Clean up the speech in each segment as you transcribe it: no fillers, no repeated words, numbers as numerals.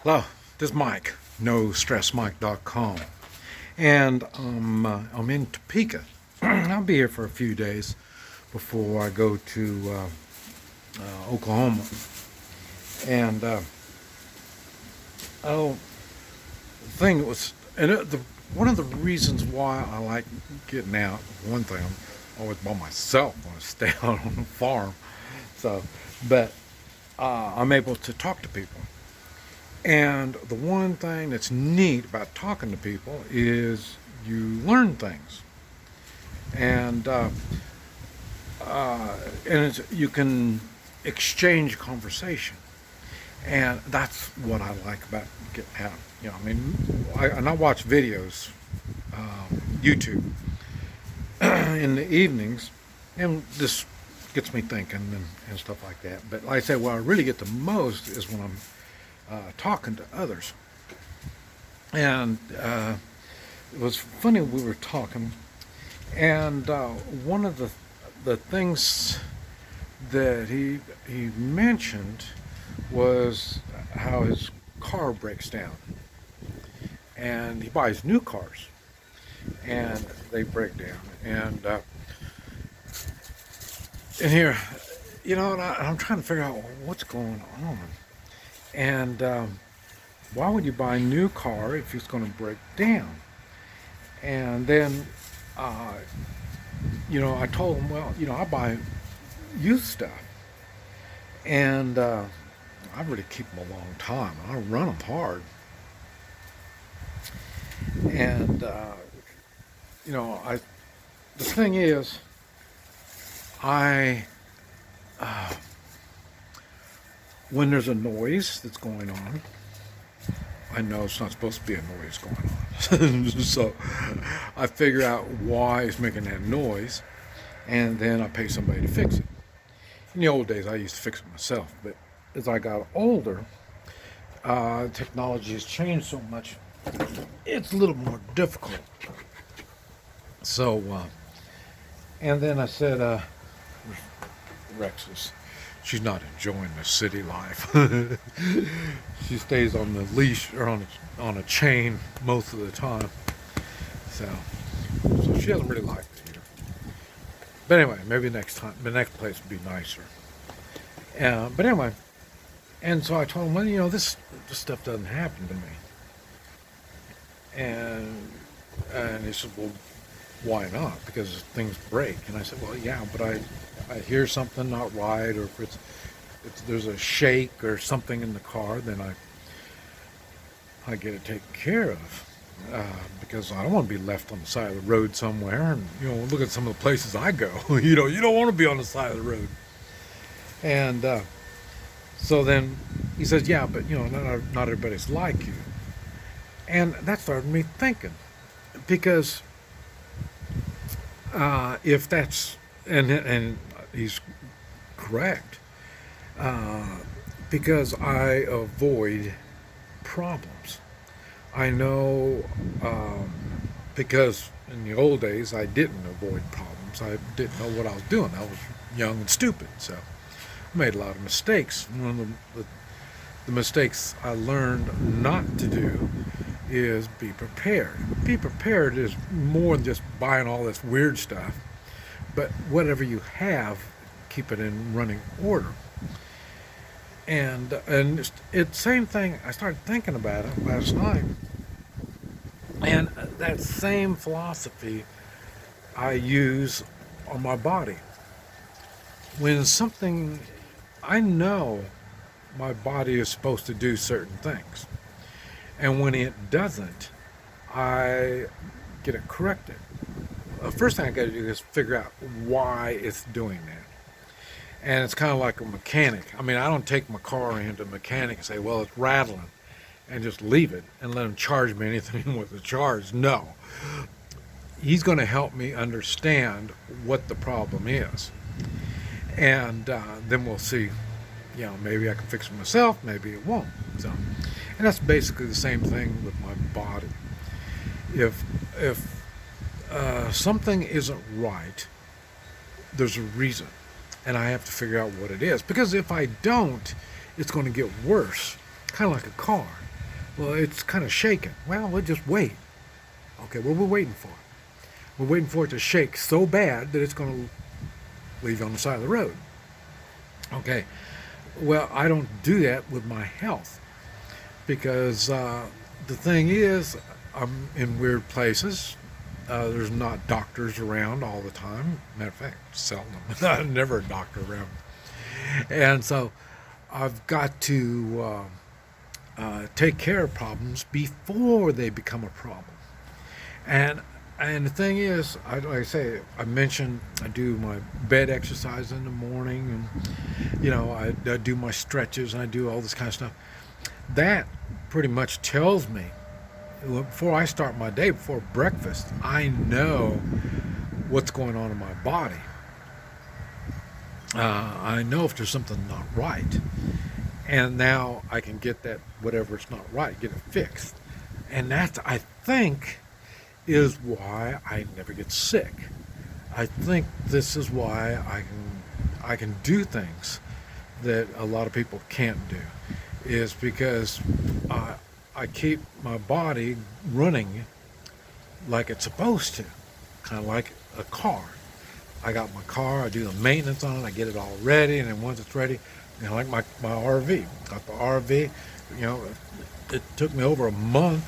Hello, this is Mike, NoStressMike.com, and I'm in Topeka. I'll be here for a few days before I go to Oklahoma. And oh, the thing was, one of the reasons why I like getting out. One thing, I'm always by myself when I stay out on the farm, so but I'm able to talk to people. And the one thing that's neat about talking to people is you learn things, and you can exchange conversation, and that's what I like about getting out. I mean, I watch videos, YouTube, in the evenings, and this gets me thinking and stuff like that. But like I say, what I really get the most is when I'm talking to others. And it was funny, we were talking, and one of the things that he mentioned was how his car breaks down, and he buys new cars, and they break down, and here, and I'm trying to figure out what's going on. And why would you buy a new car if it's going to break down? And then, I told him, well, I buy used stuff. And I really keep them a long time. I run them hard. And, the thing is, when there's a noise that's going on, I know it's not supposed to be a noise going on. So I figure out why it's making that noise, and then I pay somebody to fix it. In the old days, I used to fix it myself, but as I got older, technology has changed so much, it's a little more difficult. So, and then I said, Rex's. She's not enjoying the city life. She stays on the leash or on a chain most of the time. So she doesn't really like it here. But anyway, maybe next time, the next place would be nicer. But anyway, and so I told him, well, this stuff doesn't happen to me. And he said, well, why not? Because things break. And I said, well, yeah, but I hear something not right, or if there's a shake or something in the car, then I get it taken care of, because I don't want to be left on the side of the road somewhere. And look at some of the places I go. You don't want to be on the side of the road. And so then he says, yeah, but not everybody's like you. And that started me thinking, because if that's and he's correct, because I avoid problems. I know, because in the old days I didn't avoid problems. I didn't know what I was doing. I was young and stupid, so I made a lot of mistakes. One of the mistakes I learned not to do is be prepared. Be prepared is more than just buying all this weird stuff, but whatever you have, keep it in running order. And it's same thing. I started thinking about it last night, and that same philosophy I use on my body. When something, I know my body is supposed to do certain things, and when it doesn't, I get it corrected. The first thing I got to do is figure out why it's doing that. And it's kind of like a mechanic. I mean, I don't take my car into a mechanic and say, well, it's rattling, and just leave it and let him charge me anything with the charge. No. He's going to help me understand what the problem is. And then we'll see, maybe I can fix it myself, maybe it won't. So, and that's basically the same thing with my body. If something isn't right, there's a reason, and I have to figure out what it is. Because if I don't, it's going to get worse. Kind of like a car. Well, it's kind of shaking. Well, we'll just wait. Okay, what we're waiting for? We're waiting for it to shake so bad that it's going to leave you on the side of the road. Okay, well, I don't do that with my health because the thing is, I'm in weird places. There's not doctors around all the time. Matter of fact, seldom. Never a doctor around. And so I've got to take care of problems before they become a problem. And and the thing is, like I say, I mentioned I do my bed exercise in the morning, and I do my stretches and I do all this kind of stuff. That pretty much tells me before I start my day, before breakfast, I know what's going on in my body. I know if there's something not right, and now I can get that whatever's not right, get it fixed, and that's I think is why I never get sick. I think this is why I can do things that a lot of people can't do, is because I keep my body running like it's supposed to, kind of like a car. I got my car, I do the maintenance on it, I get it all ready, and then once it's ready, like my RV. Got the RV, it took me over a month,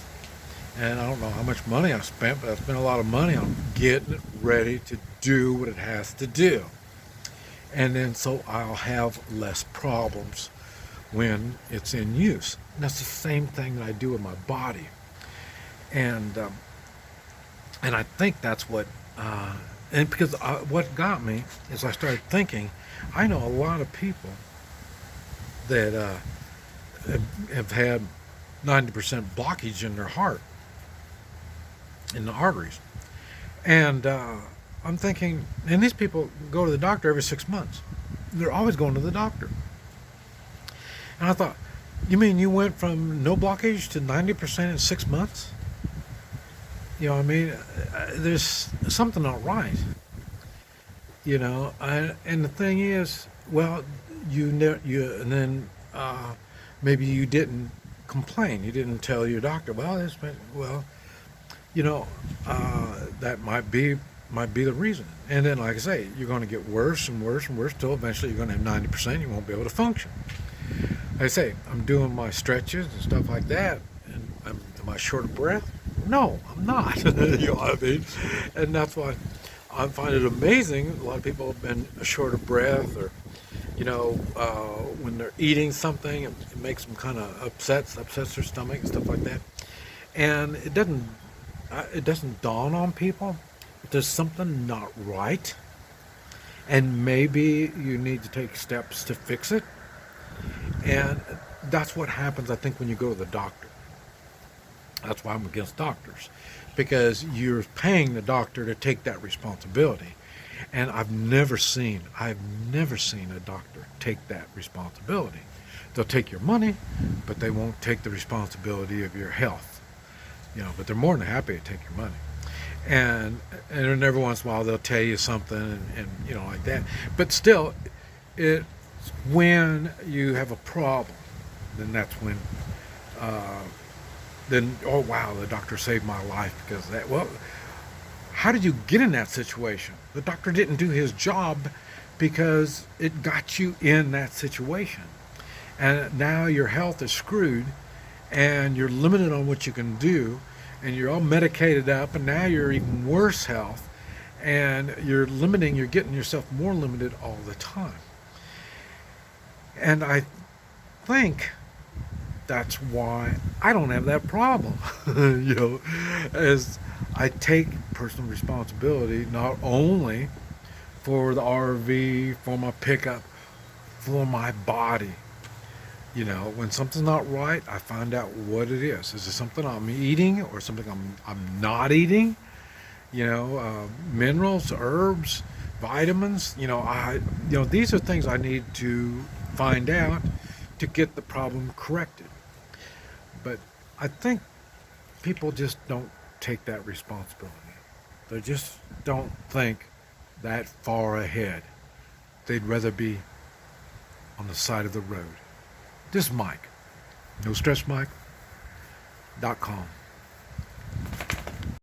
and I don't know how much money I spent, but I spent a lot of money on getting it ready to do what it has to do. And then so I'll have less problems when it's in use. And that's the same thing that I do with my body. And I think that's and because what got me is I started thinking, I know a lot of people that have had 90% blockage in their heart, in the arteries. And I'm thinking, and these people go to the doctor every 6 months. They're always going to the doctor. And I thought, you mean you went from no blockage to 90% in 6 months? There's something not right. And the thing is, well, and then maybe you didn't complain. You didn't tell your doctor, that might be the reason. And then, like I say, you're going to get worse and worse and worse till eventually you're going to have 90%. You won't be able to function. Like I say, I'm doing my stretches and stuff like that, and am I short of breath? No, I'm not. You know what I mean? And that's why I find it amazing. A lot of people have been short of breath, or when they're eating something, it makes them kind of upsets their stomach and stuff like that. And it doesn't dawn on people that there's something not right, and maybe you need to take steps to fix it. And that's what happens, I think, when you go to the doctor. That's why I'm against doctors, because you're paying the doctor to take that responsibility. And I've never seen a doctor take that responsibility. They'll take your money, but they won't take the responsibility of your health. But they're more than happy to take your money. And then every once in a while they'll tell you something and like that. But still, it's when you have a problem, then that's when oh wow, the doctor saved my life because of that. Well, how did you get in that situation? The doctor didn't do his job because it got you in that situation. And now your health is screwed, and you're limited on what you can do, and you're all medicated up, and now you're even worse health, and you're getting yourself more limited all the time. And I think that's why I don't have that problem, as I take personal responsibility not only for the RV, for my pickup, for my body. When something's not right, I find out what it is. Is it something I'm eating or something I'm not eating? Minerals, herbs, vitamins. These are things I need to find out to get the problem corrected. But I think people just don't take that responsibility. They just don't think that far ahead. They'd rather be on the side of the road. This is Mike. No stress, Mike. gmail.com.